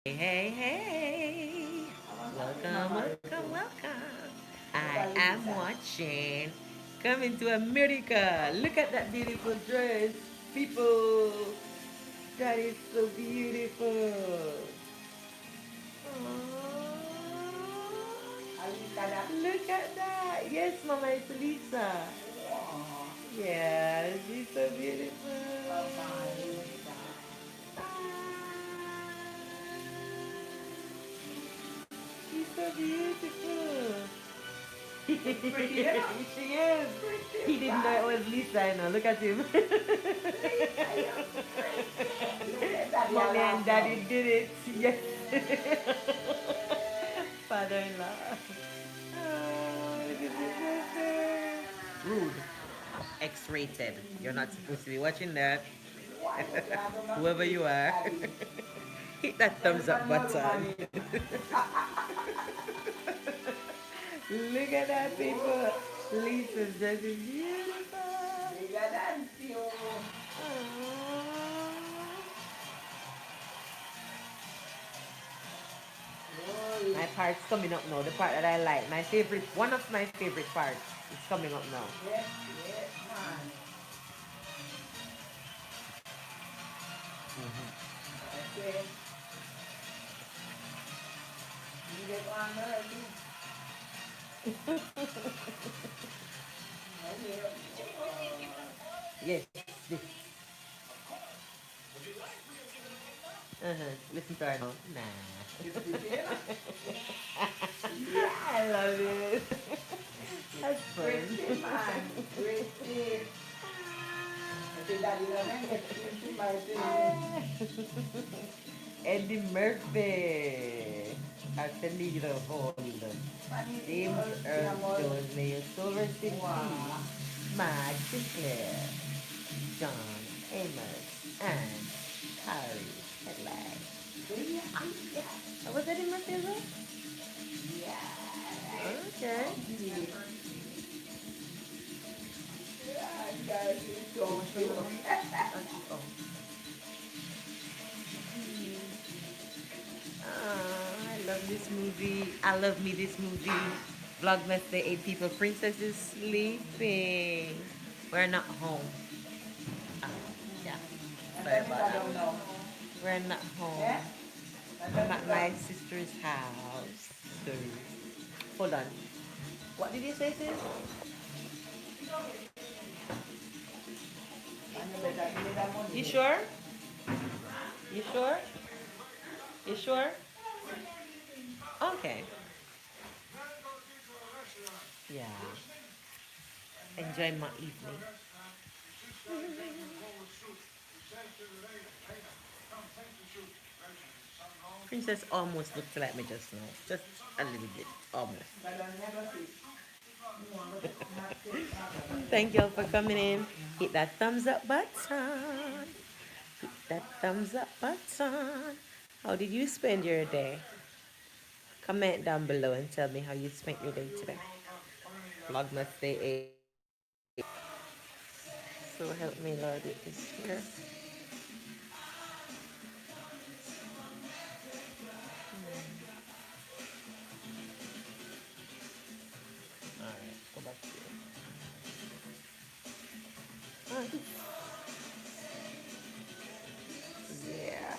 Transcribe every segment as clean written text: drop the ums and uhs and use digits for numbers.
Hey, hey, welcome. I am watching Coming to America. Look at that beautiful dress, people. That is so beautiful. Look at that. Yes, Mama, it's Lisa. Yeah, she's so beautiful. She's so beautiful. She is. He didn't know it was Lisa, I know. Look at him. Mommy and Daddy did it. Yes. Father-in-law. Oh, look at this sister. Rude. X-rated. You're not supposed to be watching that. Whoever you are. Hit that thumbs up button. Look at that, people. Lisa's just beautiful. My part's coming up now. The part that I like. My favorite, one of my favorite parts is coming up now. Yes. This. Listen to her now. Nah. I love it. That's fun. Eddie Murphy. Arcelino Holden. James Earl Jones, Mayor Silver City. Mike Sinclair. John Amos. And Harry Headlight. Was Eddie Murphy as well? Okay. I love this movie. I love me this movie. Vlogmas, the 8 people. Princess is sleeping. We're not home. Ah, yeah. Sorry about that. We're not home. I'm at my sister's house. So, hold on. What did you say, sis? You sure? You sure? You sure? Okay. Yeah. Enjoy my evening. Princess almost looked like me just now. Just a little bit. Almost. Thank y'all for coming in. Hit that thumbs up button. Hit that thumbs up button. How did you spend your day? Comment down below and tell me how you spent your day today. Vlogmas Day 8. So help me, Lord, with this here. Alright, go back to you. Yeah.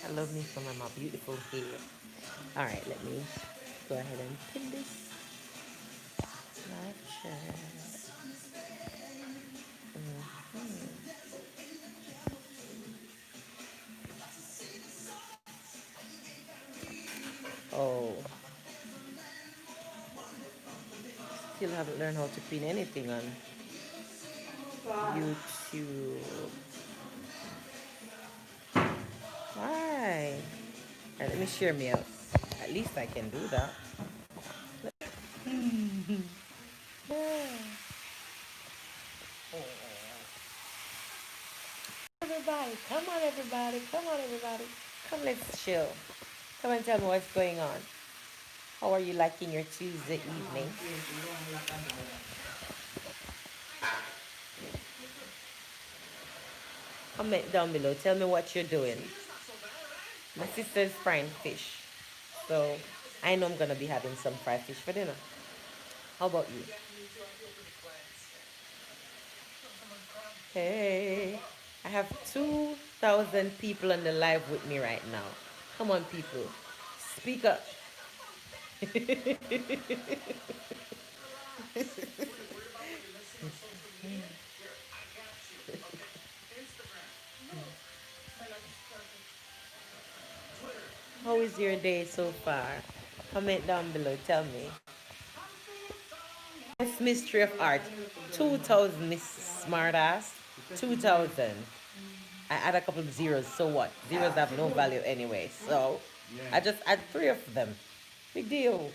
I love me some of my beautiful hair. Alright, let me go ahead and pin this live chat. Oh, still haven't learned how to pin anything on YouTube. Why? Alright, let me share me out. At least I can do that. Everybody, come on, everybody, come on, everybody. Come, let's chill. Come and tell me what's going on. How are you liking your Tuesday evening? Comment down below. Tell me what you're doing. My sister's frying fish. So I know I'm gonna be having some fried fish for dinner. How about you? Hey, I have 2,000 people on the live with me right now. Come on, people. Speak up. How is your day so far? Comment down below. Tell me. It's mystery of art. 2,000, Miss Smartass. 2,000. I add a couple of zeros. So what? Zeros have no value anyway. So I just add three of them. Big deal.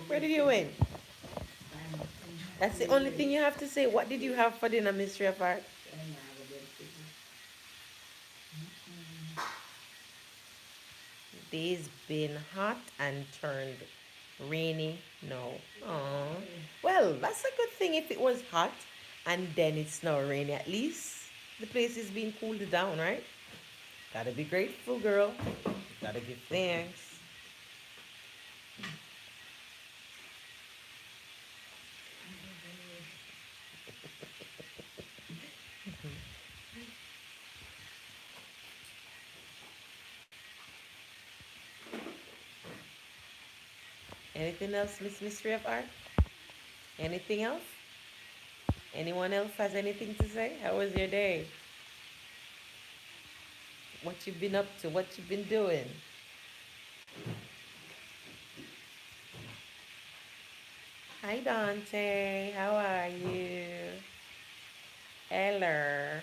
Where did you win? That's the only thing you have to say. What did you have for dinner, mystery of art? Day's been hot and turned rainy. No. Aww. Well, that's a good thing if it was hot and then it's now rainy. At least the place is being cooled down, right? Gotta be grateful, girl. Gotta give thanks. Anything else, Miss Mystery of Art? Anything else? Anyone else has anything to say? How was your day? What you've been up to? What you've been doing? Hi, Dante. How are you? Hello.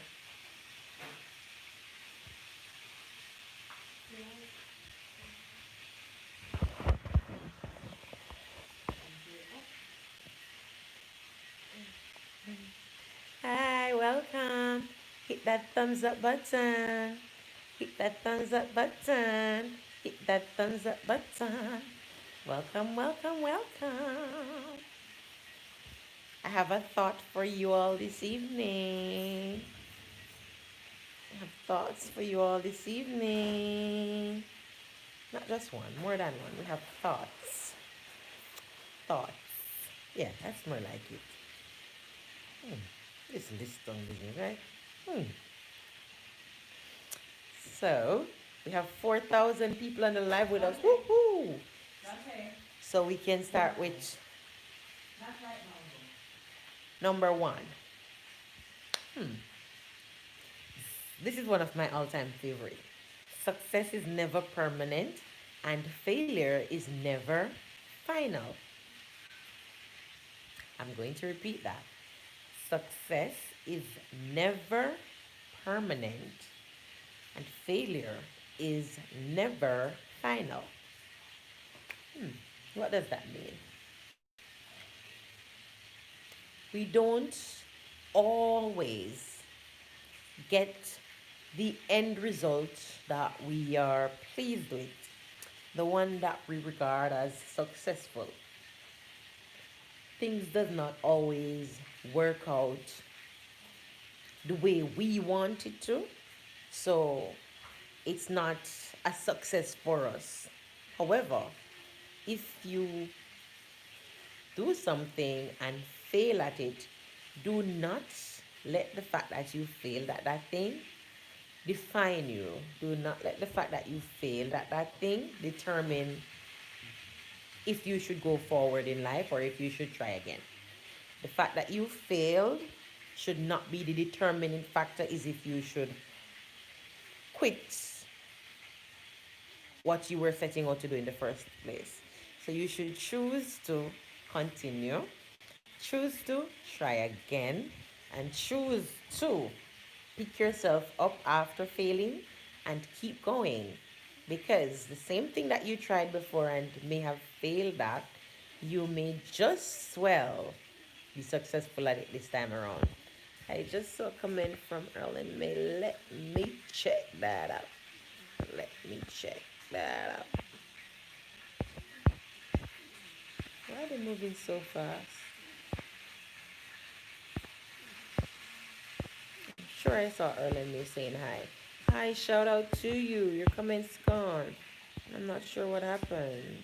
Hi, welcome. Hit that thumbs up button. Hit that thumbs up button. Hit that thumbs up button. Welcome, welcome, welcome. I have a thought for you all this evening. I have thoughts for you all this evening. Not just one, more than one. We have thoughts. Thoughts. Yeah, that's more like it. Listen, this tongue business, right? So, we have 4,000 people on the live with us. Woohoo! So we can start with number one. This is one of my all-time favorites. Success is never permanent and failure is never final. I'm going to repeat that. Success is never permanent and failure is never final. What does that mean? We don't always get the end result that we are pleased with, the one that we regard as successful. Things does not always work out the way we want it to, so it's not a success for us. However, if you do something and fail at it, do not let the fact that you failed at that thing define you. Do not let the fact that you failed at that thing determine if you should go forward in life or if you should try again. The fact that you failed should not be the determining factor is if you should quit what you were setting out to do in the first place. So you should choose to continue, choose to try again, and choose to pick yourself up after failing and keep going. Because the same thing that you tried before and may have failed at, you may just well be successful at it this time around. I just saw a comment from Erlen May. Let me check that out. Let me check that out. Why are they moving so fast? Sure, I saw Erlen saying hi. Hi, shout out to you. Your comment's gone. I'm not sure what happened.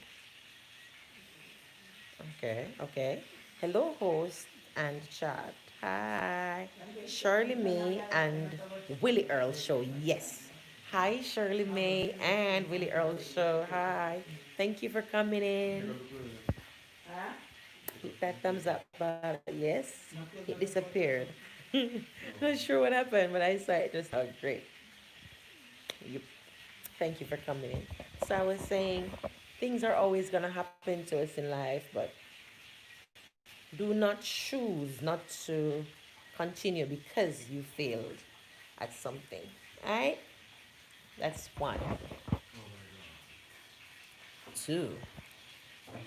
Okay, okay. Hello, host and chat. Hi. Shirley May and Willie Earl Show. Yes. Hi, Shirley May and Willie Earl Show. Hi. Thank you for coming in. Hit that thumbs up button. Yes. It disappeared. Not sure what happened, but I saw it just out great. Yep. Thank you for coming in. So I was saying, things are always going to happen to us in life, but do not choose not to continue because you failed at something. All right? That's one. Two,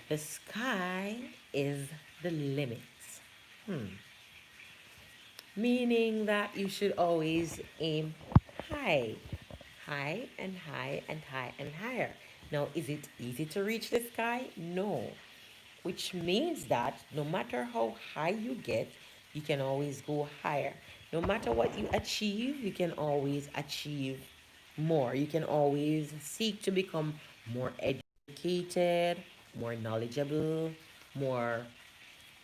the sky is the limit. Hmm. Meaning that you should always aim high, high and high and high and higher. Now, is it easy to reach the sky? No. Which means that no matter how high you get, you can always go higher. No matter what you achieve, you can always achieve more. You can always seek to become more educated, more knowledgeable, more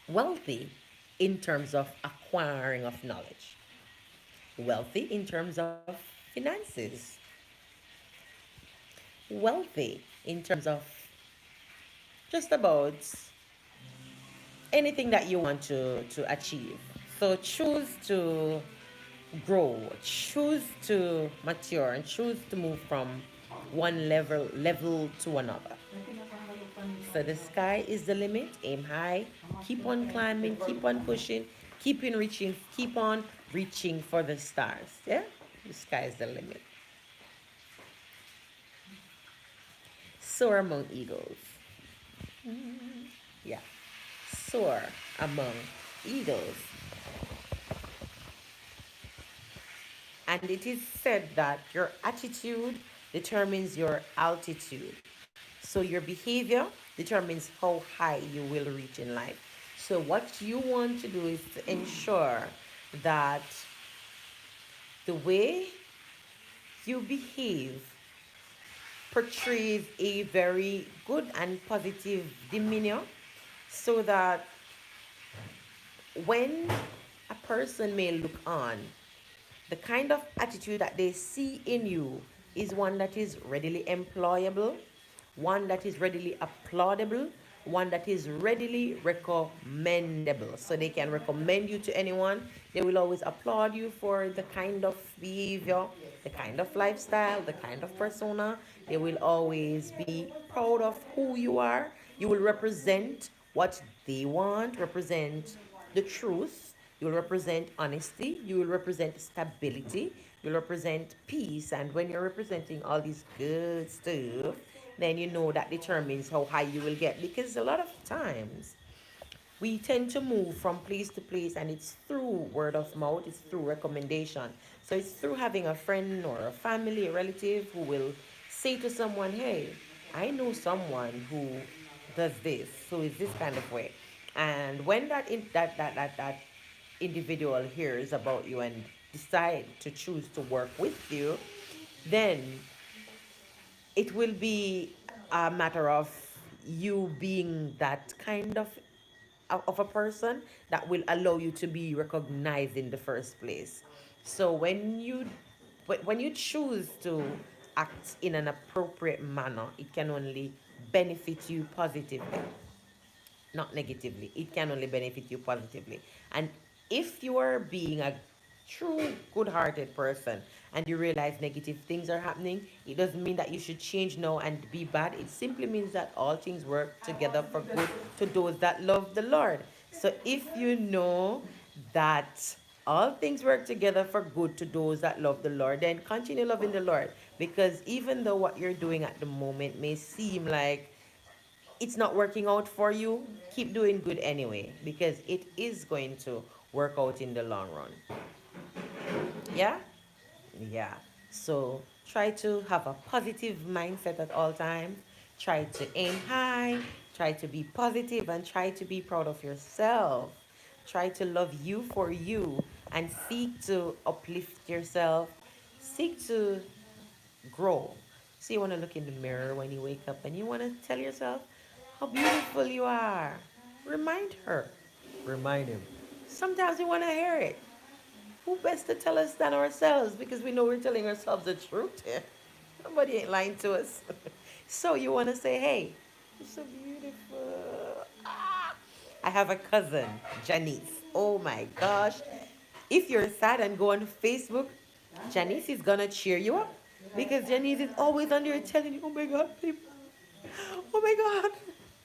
wealthy in terms of acquiring of knowledge, wealthy in terms of finances, wealthy in terms of just about anything that you want to achieve. So choose to grow, choose to mature, and choose to move from one level to another. So the sky is the limit. Aim high. Keep on climbing. Keep on pushing. Keep on reaching for the stars. Yeah, the sky is the limit. Soar among eagles. Yeah, soar among eagles. And it is said that your attitude determines your altitude. So your behavior determines how high you will reach in life. So what you want to do is to ensure that the way you behave portrays a very good and positive demeanor so that when a person may look on, the kind of attitude that they see in you is one that is readily employable, one that is readily applaudable, one that is readily recommendable. So they can recommend you to anyone. They will always applaud you for the kind of behavior, the kind of lifestyle, the kind of persona. They will always be proud of who you are. You will represent what they want, represent the truth. You will represent honesty. You will represent stability. You'll represent peace. And when you're representing all these good stuff, then you know that determines how high you will get. Because a lot of times we tend to move from place to place, and it's through word of mouth, it's through recommendation. So it's through having a friend or a family, a relative who will say to someone, hey, I know someone who does this, so it's this kind of way. And when that individual hears about you and decide to choose to work with you, then it will be a matter of you being that kind of a person that will allow you to be recognized in the first place. So when you choose to act in an appropriate manner, it can only benefit you positively, not negatively. It can only benefit you positively. And if you are being a true good hearted person and you realize negative things are happening, it doesn't mean that you should change now and be bad. It simply means that all things work together for good to those that love the Lord. So if you know that all things work together for good to those that love the Lord, then continue loving the Lord. Because even though what you're doing at the moment may seem like it's not working out for you, keep doing good anyway, because it is going to work out in the long run. Yeah? Yeah. So try to have a positive mindset at all times. Try to aim high, try to be positive, and try to be proud of yourself. Try to love you for you and seek to uplift yourself. Seek to grow. So you want to look in the mirror when you wake up and you want to tell yourself how beautiful you are. Remind her. Remind him. Sometimes we want to hear it. Who best to tell us than ourselves because we know we're telling ourselves the truth. Nobody ain't lying to us. So you want to say, hey, you're so beautiful. Ah. I have a cousin, Janice. Oh my gosh. If you're sad and go on Facebook, Janice is gonna cheer you up because Janice is always on there telling you, oh my God, babe, oh my God,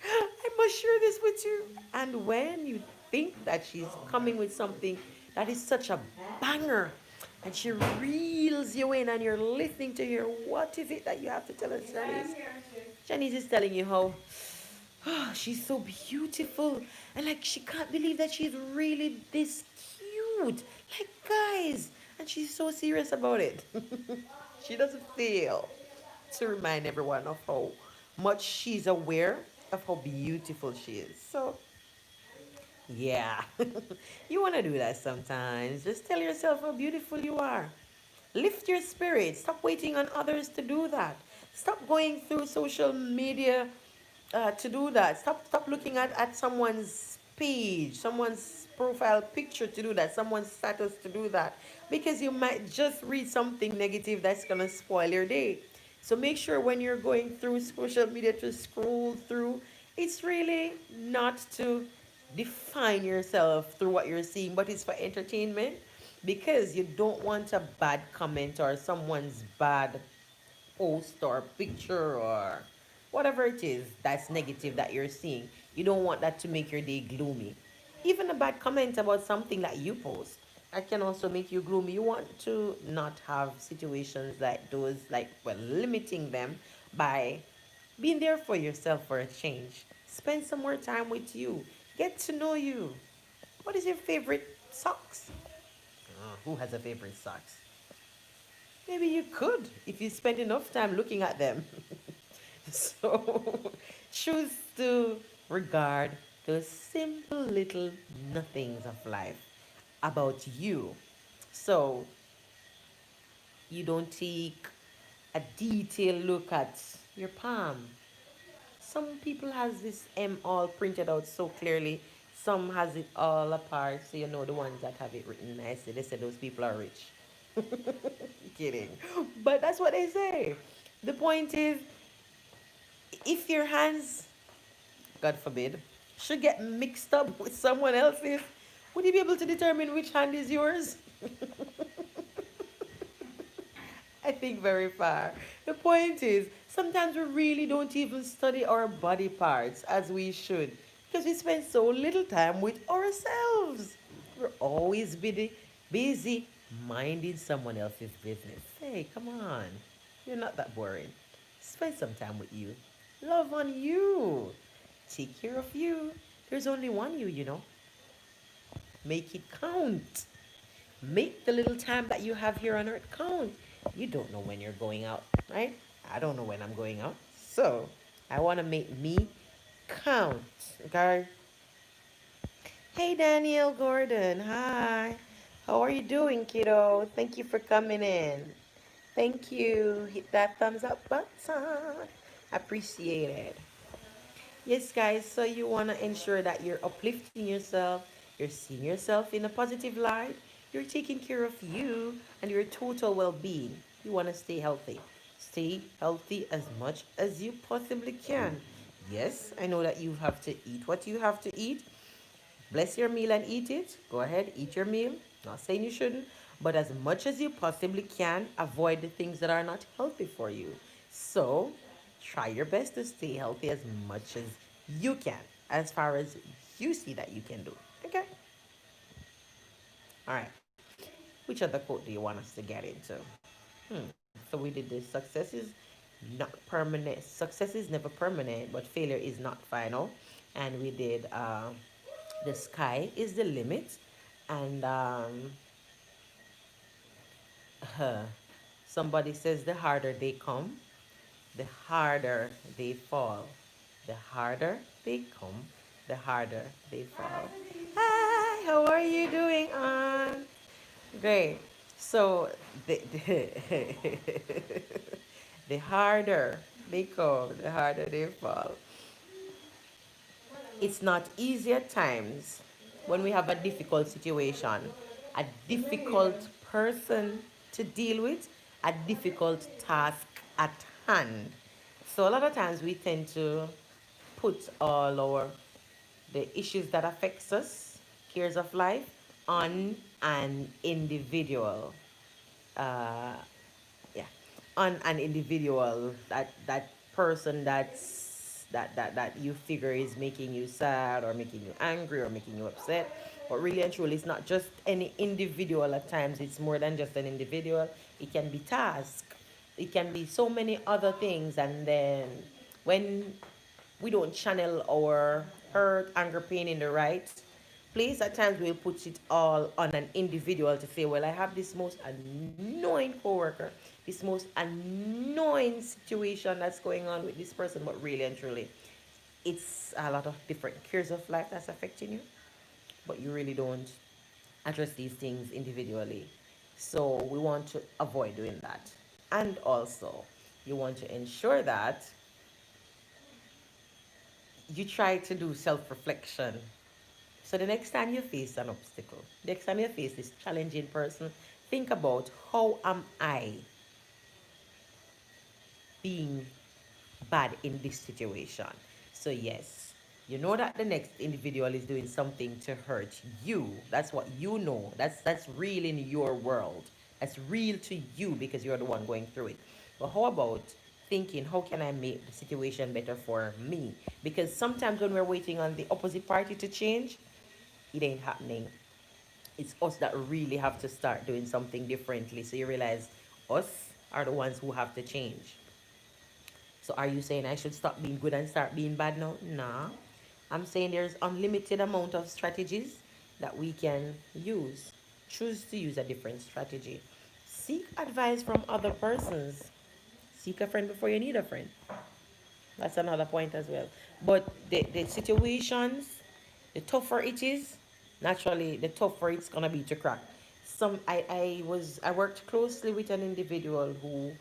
I must share this with you. And when you think that she's coming with something that is such a banger, and she reels you in and you're listening to her, what is it that you have to tell us, Janice? Janice is telling you how she's so beautiful. And like she can't believe that she's really this cute. Like guys. And she's so serious about it. She doesn't fail to remind everyone of how much she's aware of how beautiful she is. So yeah. You want to do that sometimes. Just tell yourself how beautiful you are. Lift your spirits. Stop waiting on others to do that. Stop going through social media to do that. Stop looking at someone's page, someone's profile picture to do that, someone's status to do that. Because you might just read something negative that's gonna spoil your day. So make sure when you're going through social media to scroll through, it's really not to define yourself through what you're seeing, but it's for entertainment because you don't want a bad comment or someone's bad post or picture or whatever it is that's negative that you're seeing. You don't want that to make your day gloomy. Even a bad comment about something that you post that can also make you gloomy. You want to not have situations like those, like, well, limiting them by being there for yourself for a change. Spend some more time with you. Get to know you. What is your favorite socks? Who has a favorite socks? Maybe you could if you spend enough time looking at them. So choose to regard those simple little nothings of life about you. So you don't take a detailed look at your palm. Some people has this M all printed out so clearly. Some has it all apart. So you know the ones that have it written nicely. They say those people are rich. Kidding. But that's what they say. The point is, if your hands, God forbid, should get mixed up with someone else's, would you be able to determine which hand is yours? I think very far. The point is, sometimes we really don't even study our body parts as we should because we spend so little time with ourselves. We're always busy minding someone else's business. Hey, come on. You're not that boring. Spend some time with you. Love on you. Take care of you. There's only one you, you know. Make it count. Make the little time that you have here on earth count. You don't know when you're going out, right? I don't know when I'm going out. So I want to make me count. Okay. Hey, Daniel Gordon. Hi. How are you doing, kiddo? Thank you for coming in. Thank you. Hit that thumbs up button. Appreciate it. Yes, guys, so you want to ensure that you're uplifting yourself, you're seeing yourself in a positive light, you're taking care of you and your total well being. You want to stay healthy. Stay healthy as much as you possibly can. Yes, I know that you have to eat what you have to eat. Bless your meal and eat it. Go ahead, eat your meal. Not saying you shouldn't, but as much as you possibly can, avoid the things that are not healthy for you. So, try your best to stay healthy as much as you can, as far as you see that you can do. Okay? All right. Which other quote do you want us to get into? So, we did this: success is not permanent. Success is never permanent, but failure is not final. And we did the sky is the limit, and somebody says the harder they come, the harder they fall. The harder they come, the harder they fall. Hi, how are you doing, on? Great. So the the harder they come, the harder they fall. It's not easy at times when we have a difficult situation, a difficult person to deal with, a difficult task at hand. So a lot of times we tend to put all our the issues that affects us, cares of life, on an individual. Uh, yeah, on an individual, that person that you figure is making you sad or making you angry or making you upset. But really and truly, it's not just any individual. At times it's more than just an individual. It can be task, it can be so many other things. And then when we don't channel our hurt, anger, pain in the right place, at times we'll put it all on an individual to say, well, I have this most annoying coworker, this most annoying situation that's going on with this person. But really and truly, it's a lot of different cares of life that's affecting you, but you really don't address these things individually. So we want to avoid doing that. And also, you want to ensure that you try to do self-reflection. So the next time you face an obstacle, next time you face this challenging person, think about, how am I being bad in this situation? So yes, you know that the next individual is doing something to hurt you. That's what you know. That's real in your world. That's real to you because you're the one going through it. But how about thinking, how can I make the situation better for me? Because sometimes when we're waiting on the opposite party to change, it ain't happening. It's us that really have to start doing something differently. So you realize us are the ones who have to change. So are you saying I should stop being good and start being bad now? Nah. I'm saying there's unlimited amount of strategies that we can use. Choose to use a different strategy. Seek advice from other persons. Seek a friend before you need a friend. That's another point as well. But the situations, the tougher it is, naturally the tougher it's gonna be to crack. I worked closely with an individual who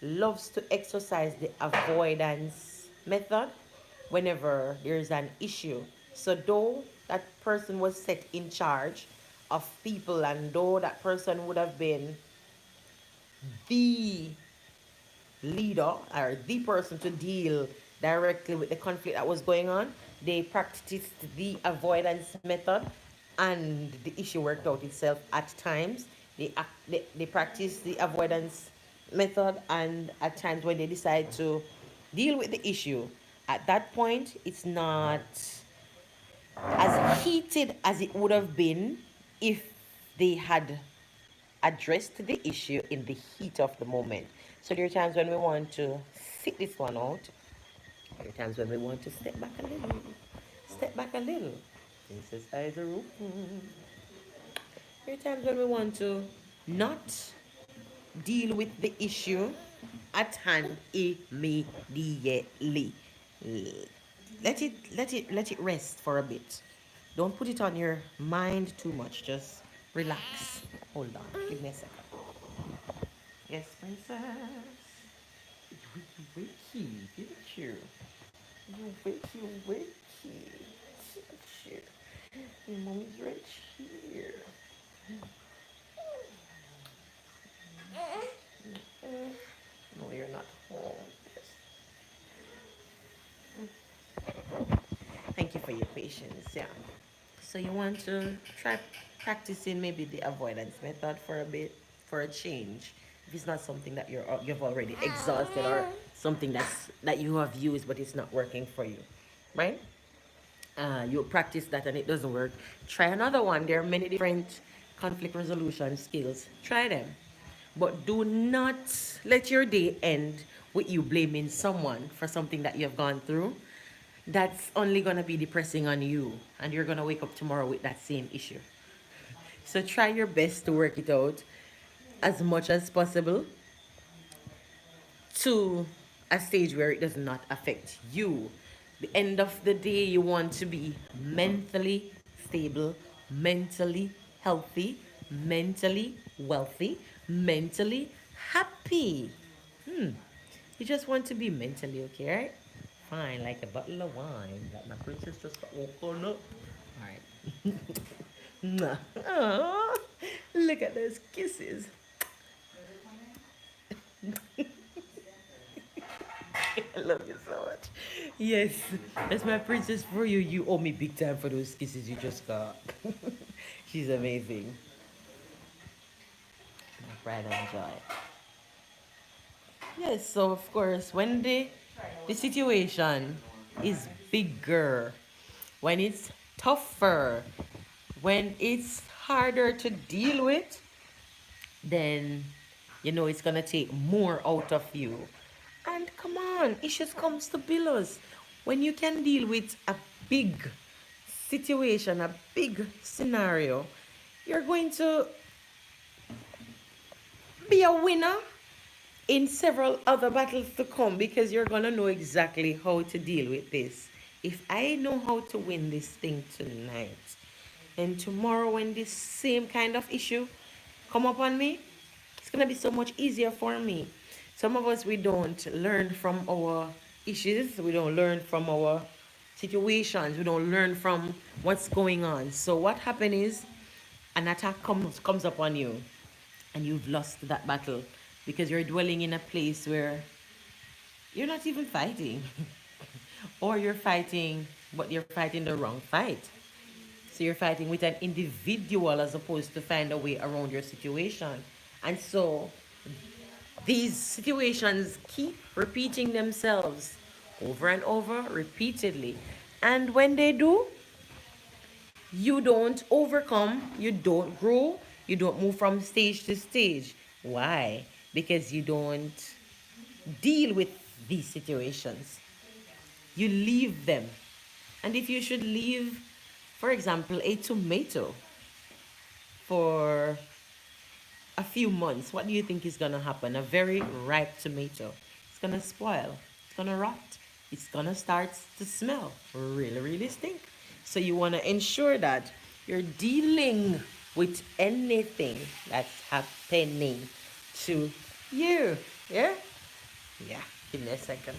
loves to exercise the avoidance method whenever there's an issue. So though that person was set in charge of people, and though that person would have been the leader or the person to deal directly with the conflict that was going on, they practiced the avoidance method, and the issue worked out itself at times. They practiced the avoidance method, and at times when they decide to deal with the issue, at that point, it's not as heated as it would have been if they had addressed the issue in the heat of the moment. So there are times when we want to sit this one out. There are times when we want to step back a little. Step back a little. Princess eyes are open. There are times when we want to not deal with the issue at hand immediately. Let it rest for a bit. Don't put it on your mind too much. Just relax. Hold on. Give me a second. Yes, princess. Wakey, wakey, didn't you? You wakey, wakey. Didn't you? Your mommy's right here. No, you're not home. Thank you for your patience. Yeah. So you want to try practicing maybe the avoidance method for a bit, for a change. If it's not something that you've already exhausted, or something that you have used but it's not working for you, right? You practice that and it doesn't work. Try another one. There are many different conflict resolution skills. Try them, but do not let your day end with you blaming someone for something that you've gone through. That's only gonna be depressing on you, and you're gonna wake up tomorrow with that same issue. So try your best to work it out as much as possible to a stage where it does not affect you. The end of the day, you want to be mentally stable, mentally healthy, mentally wealthy, mentally happy. You just want to be mentally okay, right? Fine, like a bottle of wine that my princess just opened up. All right. Mwah. Aw, look at those kisses. I love you so much. Yes, that's my princess for you. You owe me big time for those kisses you just got. She's amazing. My pride and joy. Yes, so of course, when the situation is bigger, when it's tougher, when it's harder to deal with, then you know it's gonna take more out of you. And come on, issues comes to billows. When you can deal with a big situation, a big scenario, you're going to be a winner in several other battles to come because you're gonna know exactly how to deal with this. If I know how to win this thing tonight, then tomorrow when this same kind of issue come up on me, it's gonna be so much easier for me. Some of us, we don't learn from our issues, we don't learn from our situations, we don't learn from what's going on. So what happens is an attack comes upon you and you've lost that battle because you're dwelling in a place where you're not even fighting. Or you're fighting, but you're fighting the wrong fight. So you're fighting with an individual as opposed to find a way around your situation. And so these situations keep repeating themselves over and over repeatedly. And when they do, you don't overcome, you don't grow, you don't move from stage to stage. Why? Because you don't deal with these situations. You leave them. And if you should leave, for example, a tomato for a few months, what do you think is going to happen? A very ripe tomato. It's going to spoil. It's going to rot. It's going to start to smell really, really stink. So you want to ensure that you're dealing with anything that's happening to you. Yeah? Yeah. Give me a second.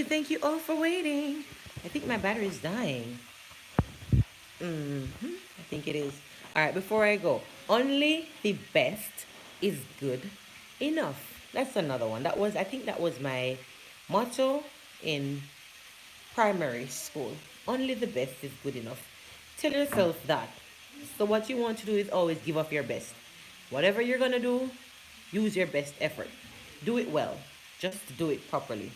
Thank you all for waiting. I think my battery is dying. I think it is. All right, before I go, only the best is good enough. That's another one. I think that was my motto in primary school. Only the best is good enough. Tell yourself that. So, what you want to do is always give up your best. Whatever you're going to do, use your best effort. Do it well. Just do it properly.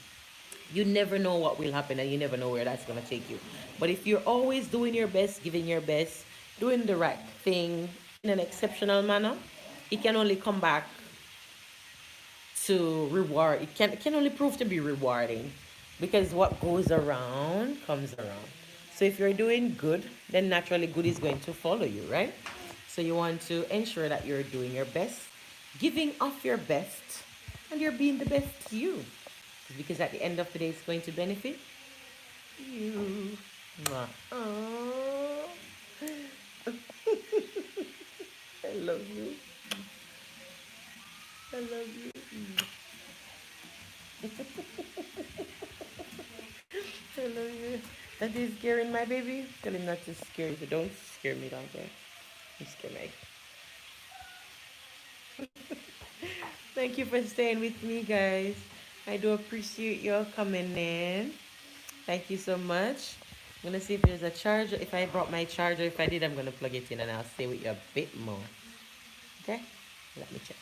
You never know what will happen and you never know where that's going to take you. But if you're always doing your best, giving your best, doing the right thing in an exceptional manner, it can only come back to reward. It can only prove to be rewarding because what goes around comes around. So if you're doing good, then naturally good is going to follow you, right? So you want to ensure that you're doing your best, giving off your best, and you're being the best you. Because at the end of the day, it's going to benefit you. Mwah. Aww. I love you. I love you. I love you. That is scaring my baby. Tell him not to scare you. Don't scare me, don't you? You scare me. Thank you for staying with me, guys. I do appreciate y'all coming in. Thank you so much. I'm gonna see if there's a charger. If I brought my charger, if I did, I'm gonna plug it in and I'll stay with you a bit more. Okay? Let me check.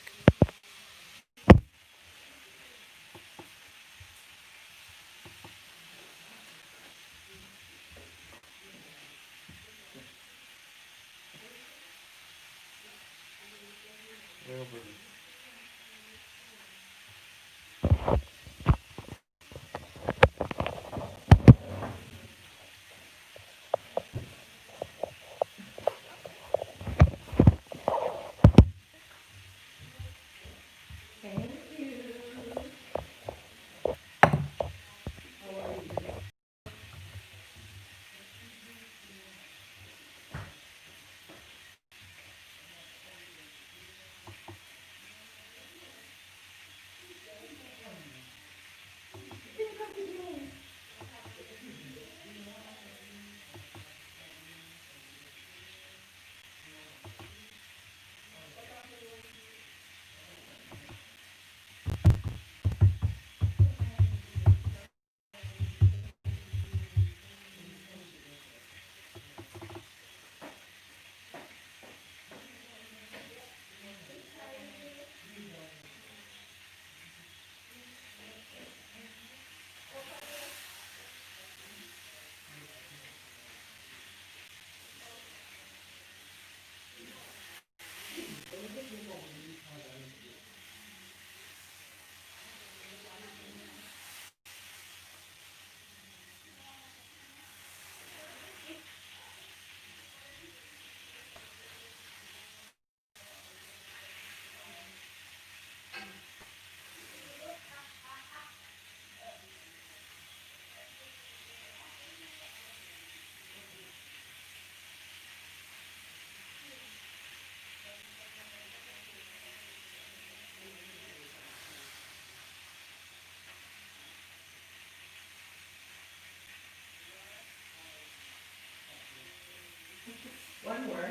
One more.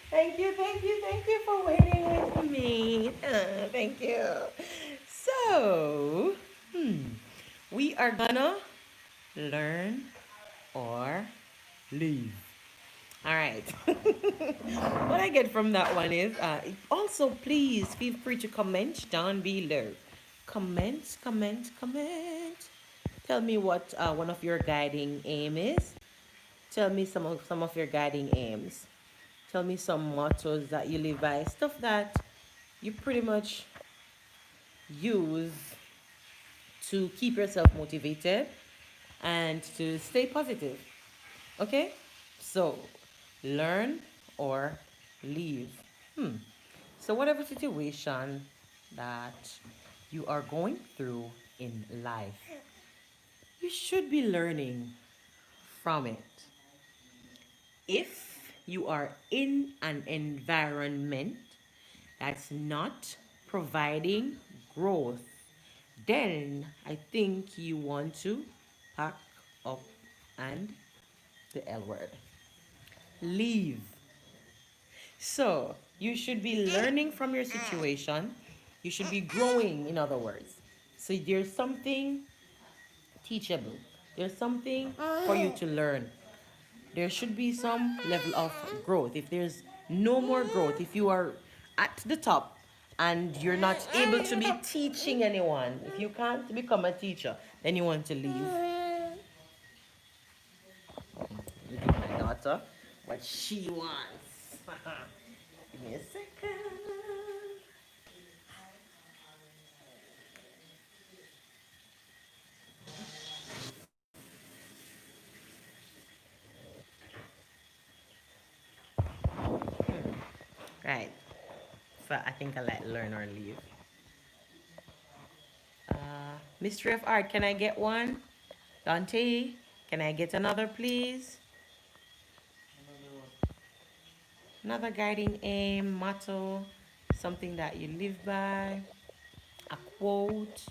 Thank you for waiting with me. Thank you. So, we are gonna learn or leave. All right. What I get from that one is also please feel free to comment down below. Comment, comment, comment. Tell me what one of your guiding aim is. Tell me some of your guiding aims. Tell me some mottos that you live by, stuff that you pretty much use to keep yourself motivated and to stay positive. Okay? So, learn or leave. So, whatever situation that you are going through in life, you should be learning from it. If you are in an environment that's not providing growth, then I think you want to pack up and the L word. Leave. So, you should be learning from your situation. You should be growing, in other words. So, there's something teachable, there's something for you to learn. There should be some level of growth. If there's no more growth, if you are at the top and you're not able to be teaching anyone, if you can't become a teacher, then you want to leave. Look at my daughter, what she wants. Give me a second. Right. So I think I like learn or leave. Mystery of art, can I get one? Dante, can I get another, please? Another guiding aim, motto, something that you live by, a quote.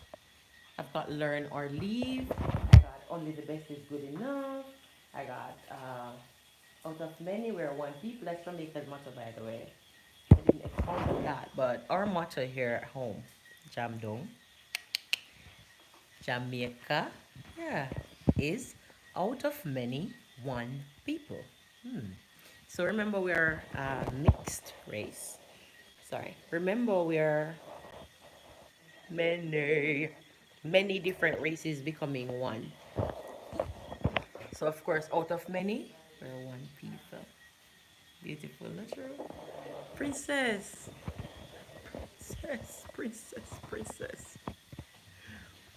I've got learn or leave. I got only the best is good enough. I got out of many we're one people. That's Jamaica's motto, by the way. I didn't expound on that, but our motto here at home, Jamdong, Jamaica Yeah, is out of many, one people. So remember, we are mixed race. Sorry. Remember, we are many, many different races becoming one. So of course, out of many, we're one people. Beautiful, natural. Princess. Princess, princess, princess,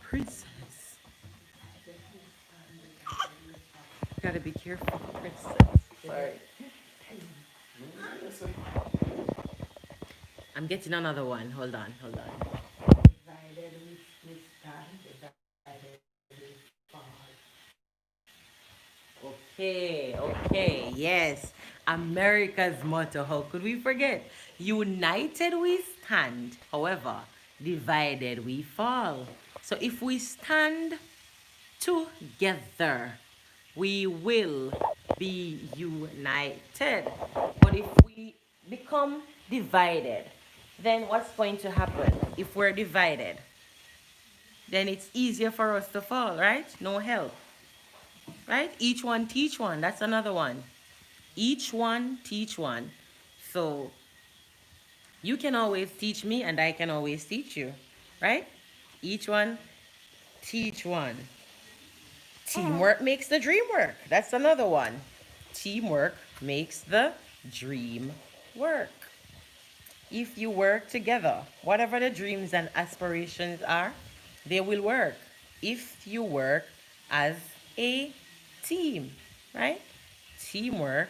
princess. Gotta be careful, princess. Sorry. I'm getting another one. Hold on, hold on. Divided we stand, divided we fall. Okay, okay, yes. America's motto, how could we forget? United we stand, however, divided we fall. So if we stand together, we will be united. But if we become divided, then what's going to happen? If we're divided, then it's easier for us to fall, right? No help, right? Each one teach one. That's another one. Each one teach one. So you can always teach me and I can always teach you, right? Each one teach one. Teamwork makes the dream work. That's another one. Teamwork makes the dream work. If you work together, whatever the dreams and aspirations are, they will work. If you work as a team, right? Teamwork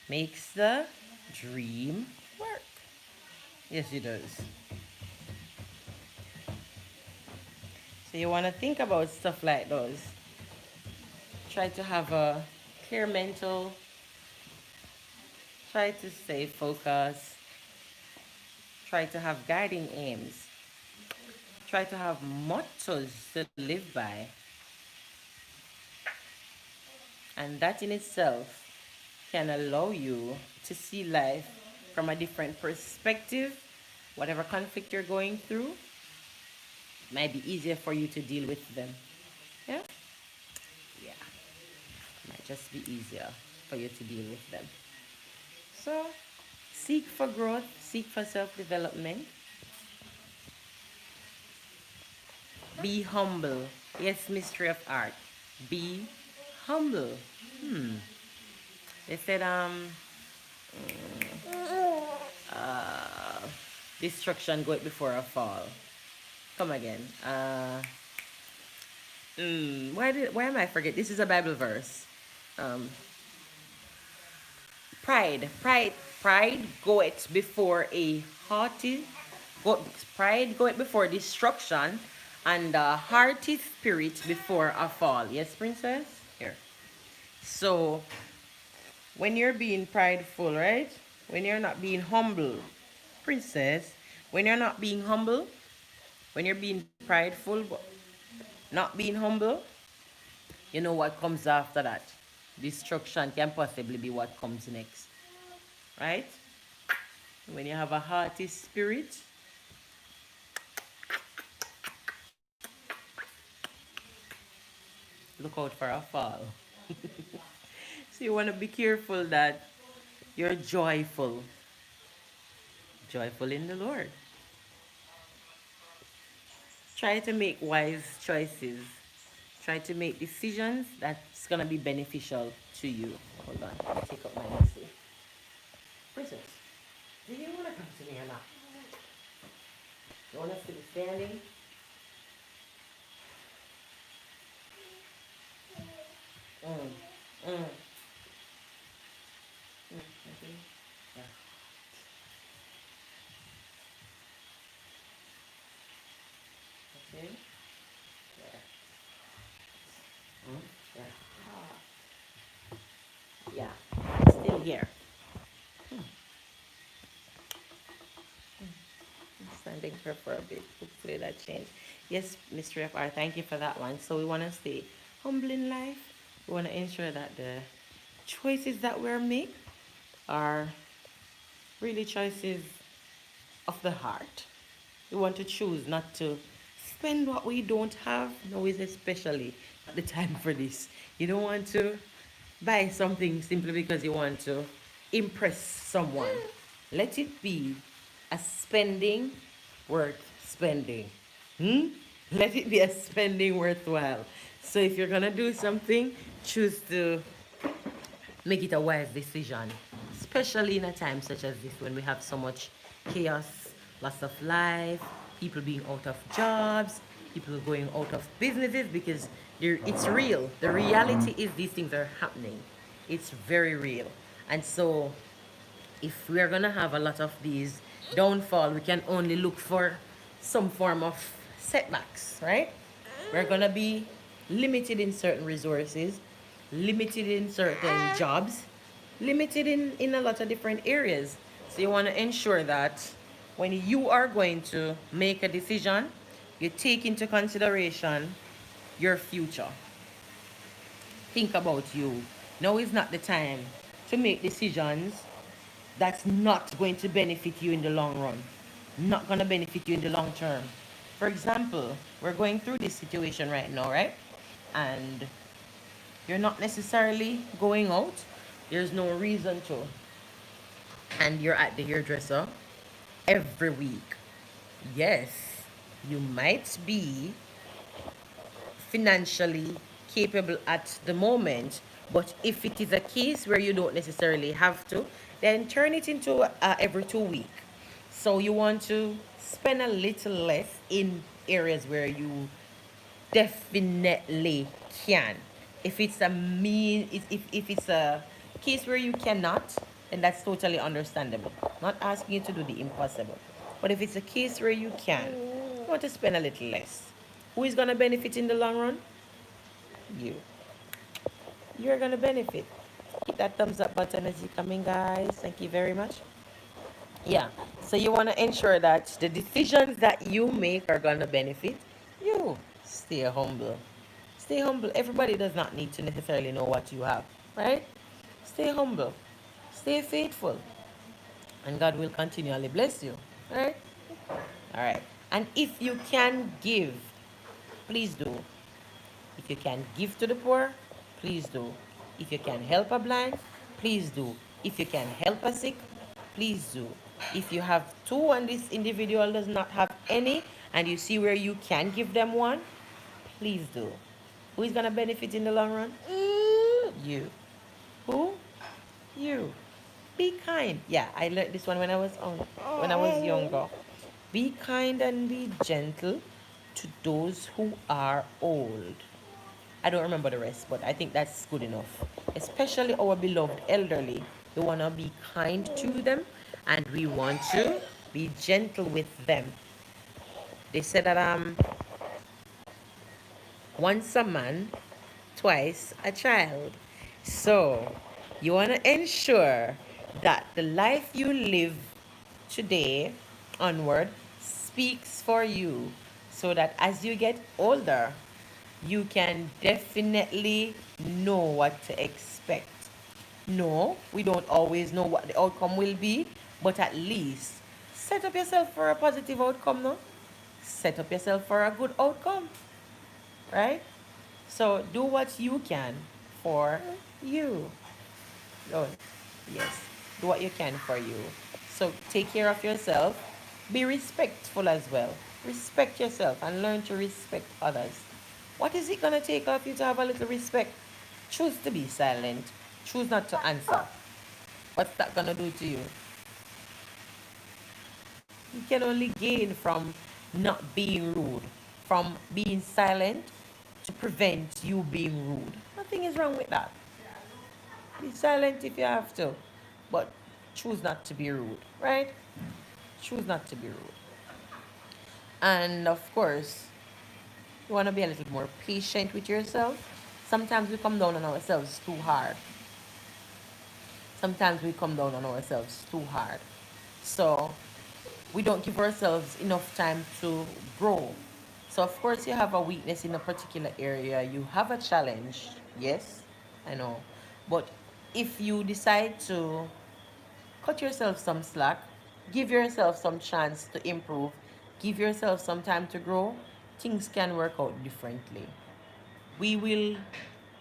makes the dream work. Yes, it does. So you want to think about stuff like those. Try to have a clear mental. Try to stay focused. Try to have guiding aims. Try to have mottos to live by. And that in itself can allow you to see life from a different perspective. Whatever conflict you're going through, might be easier for you to deal with them. Yeah? Yeah. Might just be easier for you to deal with them. So, seek for growth, seek for self development, be humble. Yes, mystery of art. Be humble. They said, uh, destruction goeth before a fall. Come again. Why am I forget? This is a Bible verse. Um, pride goeth before a haughty, go, pride goeth before destruction, and a hearty spirit before a fall. Yes, princess. Here. So when you're being prideful, right? When you're not being humble, princess. When you're not being humble, when you're being prideful, but not being humble, you know what comes after that. Destruction can possibly be what comes next, right? When you have a hearty spirit, look out for a fall. So you want to be careful that you're joyful, joyful in the Lord. Try to make wise choices. Try to make decisions that's gonna be beneficial to you. Hold on, let me take up my message. Princess, do you wanna come to me or not? You want us to be standing? Mm, mm, okay. Yeah. Okay. Yeah. Mm, yeah. Yeah. Still here. Standing here for a bit. Hopefully that changed. Yes, Mr. FR, thank you for that one. So we want to stay humble in life. We want to ensure that the choices that we make are really choices of the heart. We want to choose not to spend what we don't have. Now is especially the time for this. You don't want to buy something simply because you want to impress someone. Let it be a spending worth spending. Hmm? Let it be a spending worthwhile. So if you're gonna do something, choose to make it a wise decision, especially in a time such as this when we have so much chaos, loss of life, people being out of jobs, people going out of businesses because it's real. The reality is these things are happening. It's very real. And so if we are going to have a lot of these downfall, we can only look for some form of setbacks, right? We're going to be limited in certain resources, limited in certain jobs, limited in a lot of different areas. So you want to ensure that when you are going to make a decision, you take into consideration your future. Think about you. Now is not the time to make decisions that's not going to benefit you in the long run, not going to benefit you in the long term. For example, we're going through this situation right now, right? And you're not necessarily going out, there's no reason to, and you're at the hairdresser every week. Yes, you might be financially capable at the moment, but if it is a case where you don't necessarily have to, then turn it into every 2 week. So you want to spend a little less in areas where you definitely can. If it's a if it's a case where you cannot, then that's totally understandable. Not asking you to do the impossible. But if it's a case where you can, you want to spend a little less. Who is gonna benefit in the long run? You. You're gonna benefit. Hit that thumbs up button as you come in, guys. Thank you very much. Yeah. So you want to ensure that the decisions that you make are gonna benefit you. Stay humble. Stay humble. Everybody does not need to necessarily know what you have, right? Stay humble. Stay faithful. And God will continually bless you. Right? All right. And if you can give, please do. If you can give to the poor, please do. If you can help a blind, please do. If you can help a sick, please do. If you have two and this individual does not have any, and you see where you can give them one, please do. Who is going to benefit in the long run? You. Who? You. Be kind. Yeah, I learned this one when when I was younger. Be kind and be gentle to those who are old. I don't remember the rest, but I think that's good enough. Especially our beloved elderly. We want to be kind to them and we want to be gentle with them. They said that once a man, twice a child. So you want to ensure that the life you live today onward speaks for you so that as you get older, you can definitely know what to expect. No, we don't always know what the outcome will be, but at least set up yourself for a positive outcome, no? Set up yourself for a good outcome, right? So do what you can for you. Oh, yes. Do what you can for you. So take care of yourself. Be respectful as well. Respect yourself and learn to respect others. What is it going to take of you to have a little respect? Choose to be silent. Choose not to answer. What's that going to do to you? You can only gain from not being rude, from being silent to prevent you being rude. Nothing is wrong with that. Be silent if you have to, but choose not to be rude, right? Choose not to be rude. And of course, you want to be a little more patient with yourself. Sometimes we come down on ourselves too hard. Sometimes we come down on ourselves too hard. So we don't give ourselves enough time to grow. So of course you have a weakness in a particular area, you have a challenge, yes, I know. But if you decide to cut yourself some slack, give yourself some chance to improve, give yourself some time to grow, things can work out differently. We will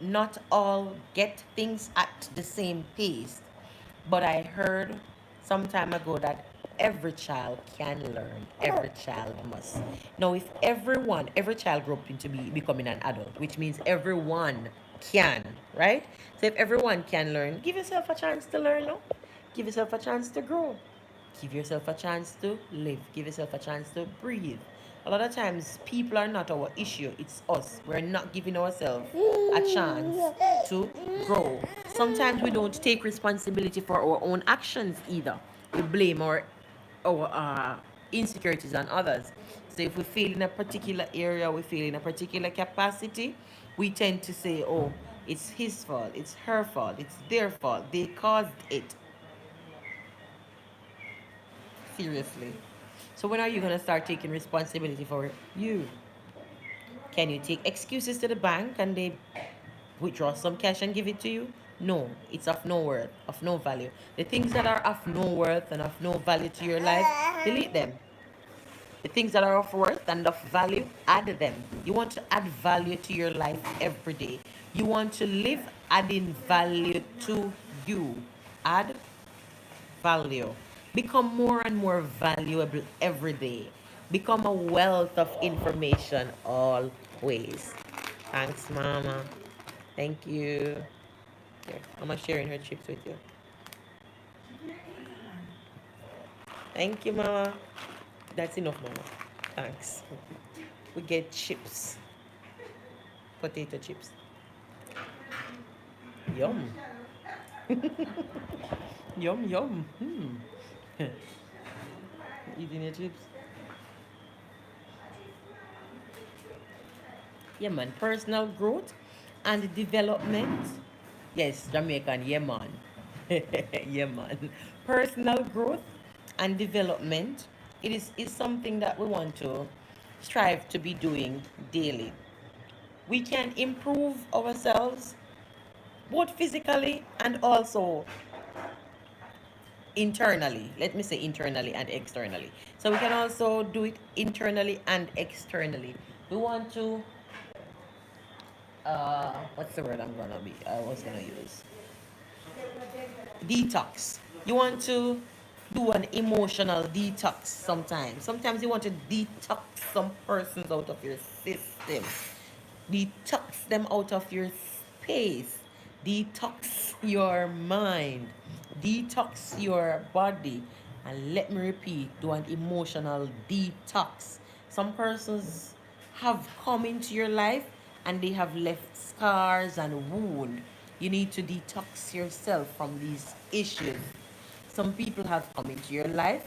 not all get things at the same pace, but I heard some time ago that every child can learn, every child must. Now, if every child grew up into becoming an adult, which means everyone can, right? So if everyone can learn, give yourself a chance to learn, no? Give yourself a chance to grow. Give yourself a chance to live. Give yourself a chance to breathe. A lot of times, people are not our issue, it's us. We're not giving ourselves a chance to grow. Sometimes we don't take responsibility for our own actions either. We blame our insecurities on others. So if we fail in a particular area, we fail in a particular capacity, we tend to say, oh, it's his fault, it's her fault, it's their fault, they caused it. Seriously. So when are you gonna start taking responsibility for you? Can you take excuses to the bank and they withdraw some cash and give it to you? No, it's of no worth, of no value. The things that are of no worth and of no value to your life, delete them. The things that are of worth and of value, add them. You want to add value to your life every day. You want to live adding value to you. Add value. Become more and more valuable every day. Become a wealth of information always. Thanks, Mama. Thank you. Here, Mama sharing her chips with you. Thank you, Mama. That's enough, Mama. Thanks. We get chips. Potato chips. Yum. Yum, yum. Eating your chips. Yeah, man. Personal growth and development. Yes, Jamaican. Yeah, man. Yeah, man. Personal growth and development. It is something that we want to strive to be doing daily. We can improve ourselves both physically and also internally. Let me say internally and externally. So we can also do it internally and externally. We want to what's the word I was gonna use? Detox. You want to do an emotional detox sometimes. Sometimes you want to detox some persons out of your system. Detox them out of your space. Detox your mind. Detox your body. And let me repeat, do an emotional detox. Some persons have come into your life and they have left scars and wounds. You need to detox yourself from these issues. Some people have come into your life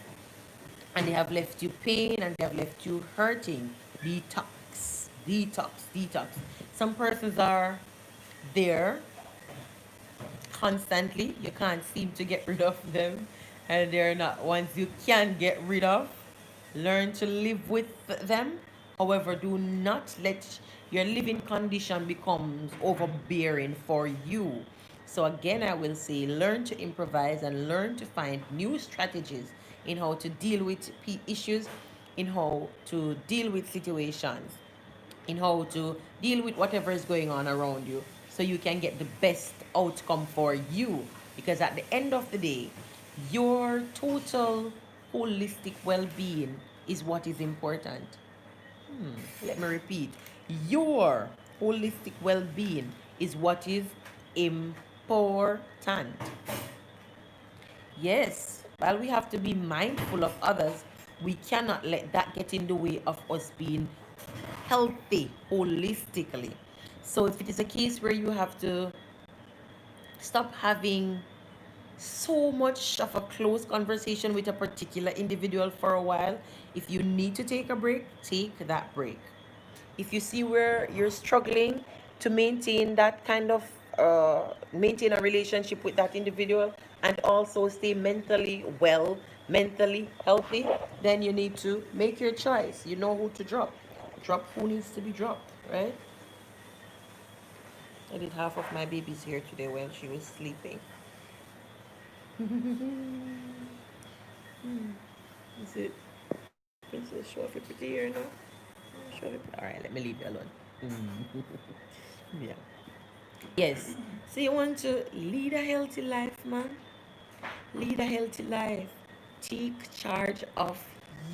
and they have left you pain and they have left you hurting. Detox, detox, detox. Some persons are there constantly. You can't seem to get rid of them, and they're not ones you can get rid of. Learn to live with them. However, do not let your living condition becomes overbearing for you. So again, I will say, learn to improvise and learn to find new strategies in how to deal with issues, in how to deal with situations, in how to deal with whatever is going on around you so you can get the best outcome for you. Because at the end of the day, your total holistic well being is what is important. Let me repeat, your holistic well being is what is important. Yes, while we have to be mindful of others, we cannot let that get in the way of us being healthy holistically. So if it is a case where you have to stop having so much of a close conversation with a particular individual for a while, if you need to take a break, take that break. If you see where you're struggling to maintain that kind of maintain a relationship with that individual and also stay mentally well, mentally healthy, then you need to make your choice. You know who to drop. Drop who needs to be dropped, right? I did half of my baby's hair today while she was sleeping. Is it? Princess, show off your pretty hair now. All right, let me leave you alone. Mm. Yeah. Yes. So you want to lead a healthy life, man? Lead a healthy life. Take charge of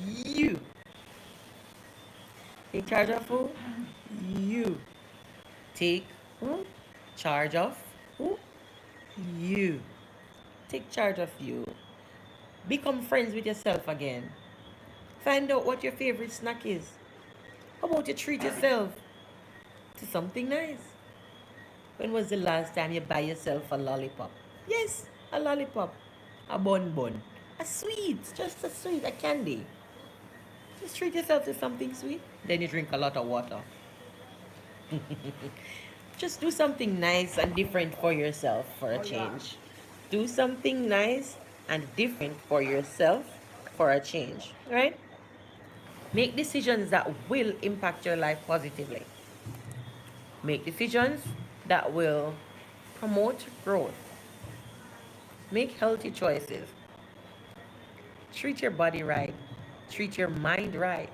you. Take charge of who? You. Take who? Charge of who? You. Take charge of you. Become friends with yourself again. Find out what your favorite snack is. How about you treat yourself to something nice? When was the last time you buy yourself a lollipop? Yes, a lollipop. A bonbon. A sweet. Just a sweet. A candy. Just treat yourself to something sweet. Then you drink a lot of water. Just do something nice and different for yourself for a change. Do something nice and different for yourself for a change. Right? Make decisions that will impact your life positively. Make decisions that will promote growth. Make healthy choices. Treat your body right. Treat your mind right.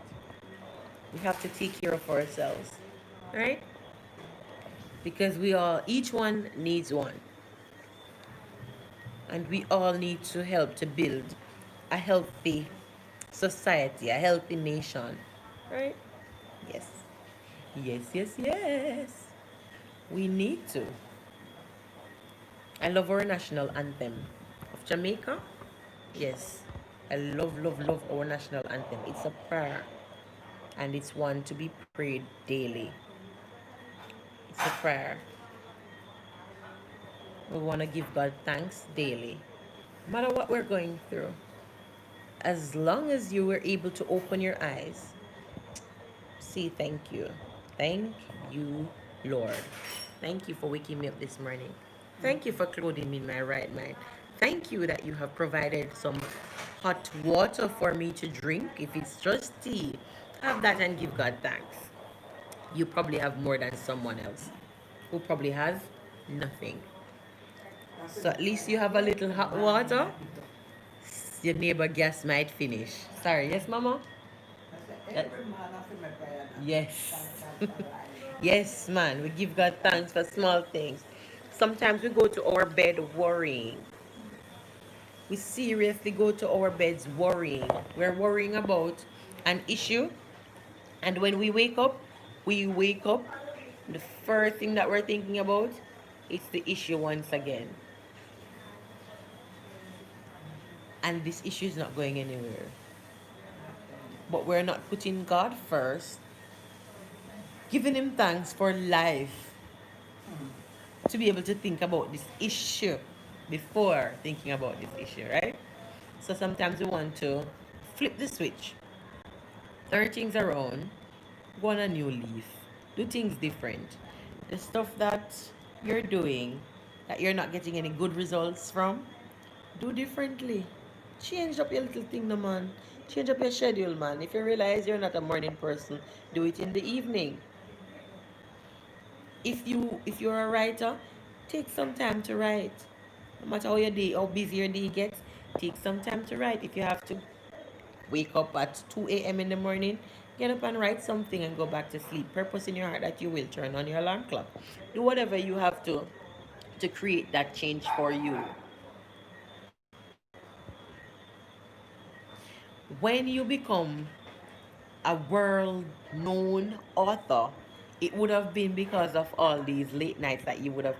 We have to take care of ourselves. Right? Because each one needs one. And we all need to help to build a healthy society, a healthy nation. Right? Yes. Yes, yes, yes. We need to. I love our national anthem of Jamaica. Yes. I love, love, love our national anthem. It's a prayer and it's one to be prayed daily. It's a prayer. We want to give God thanks daily, no matter what we're going through. As long as you were able to open your eyes, say thank you. Thank you, Lord. Thank you for waking me up this morning. Thank you for clothing me in my right mind. Thank you that you have provided some hot water for me to drink. If it's just tea, have that and give God thanks. You probably have more than someone else who probably has nothing. So at least you have a little hot water. Your neighbor gas might finish. Sorry, yes, Mama? Yes. Yes, man. We give God thanks for small things. Sometimes we go to our bed worrying. We seriously go to our beds worrying. We're worrying about an issue. And when we wake up, the first thing that we're thinking about is the issue once again. And this issue is not going anywhere. But we're not putting God first, giving Him thanks for life, to be able to think about this issue before thinking about this issue, right? So sometimes we want to flip the switch, turn things around, go on a new leaf, do things different. The stuff that you're doing that you're not getting any good results from, do differently. Change up your little thing, no man. Change up your schedule, man. If you realize you're not a morning person, do it in the evening. If you're a writer, take some time to write. No matter how busy your day gets, take some time to write. If you have to wake up at 2 a.m. in the morning, get up and write something and go back to sleep. Purpose in your heart that you will turn on your alarm clock. Do whatever you have to create that change for you. When you become a world known author, it would have been because of all these late nights that you would have